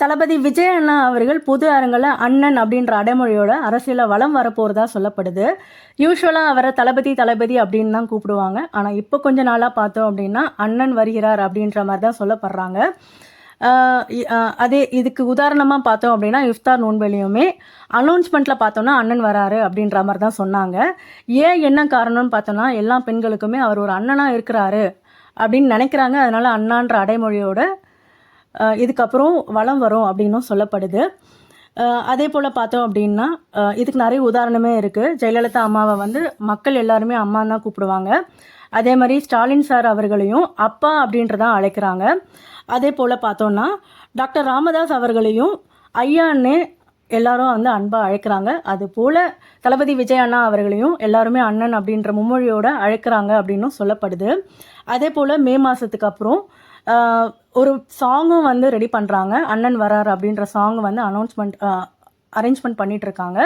தளபதி விஜய் அண்ணா அவர்கள் பொது அரங்கில் அண்ணன் அப்படின்ற அடைமொழியோட அரசியலில் வலம் வரப்போகிறதா சொல்லப்படுது. யூஸ்வலாக அவரை தளபதி தளபதி அப்படின்னு தான் கூப்பிடுவாங்க. ஆனால் இப்போ கொஞ்ச நாளாக பார்த்தோம் அப்படின்னா அண்ணன் வருகிறார் அப்படின்ற மாதிரி தான் சொல்லப்படுறாங்க. அதே இதுக்கு உதாரணமாக பார்த்தோம் அப்படின்னா இஃப்தார் நோன்பலியுமே அனௌன்ஸ்மெண்ட்டில் பார்த்தோன்னா அண்ணன் வராரு அப்படின்ற மாதிரி தான் சொன்னாங்க. ஏன் என்ன காரணம்னு பார்த்தோன்னா எல்லா பெண்களுக்குமே அவர் ஒரு அண்ணனாக இருக்கிறாரு அப்படின்னு நினைக்கிறாங்க. அதனால் அண்ணான்ற அடைமொழியோட இதுக்கப்புறம் வளம் வரும் அப்படின்னும் சொல்லப்படுது. அதே போல் பார்த்தோம் அப்படின்னா இதுக்கு நிறைய உதாரணமே இருக்குது. ஜெயலலிதா அம்மாவை மக்கள் எல்லாருமே அம்மான்னு தான் கூப்பிடுவாங்க. அதே மாதிரி ஸ்டாலின் சார் அவர்களையும் அப்பா அப்படின்றதான் அழைக்கிறாங்க. அதே போல் பார்த்தோன்னா டாக்டர் ராமதாஸ் அவர்களையும் ஐயான்னு எல்லாரும் அன்பாக அழைக்கிறாங்க. அதுபோல் தளபதி விஜய் அண்ணா அவர்களையும் எல்லாருமே அண்ணன் அப்படின்ற மும்மொழியோடு அழைக்கிறாங்க அப்படின்னும் சொல்லப்படுது. அதே போல் மே மாதத்துக்கு அப்புறம் ஒரு சாங்கும் ரெடி பண்ணுறாங்க. அண்ணன் வரார் அப்படின்ற சாங் அரேஞ்ச்மெண்ட் பண்ணிகிட்ருக்காங்க.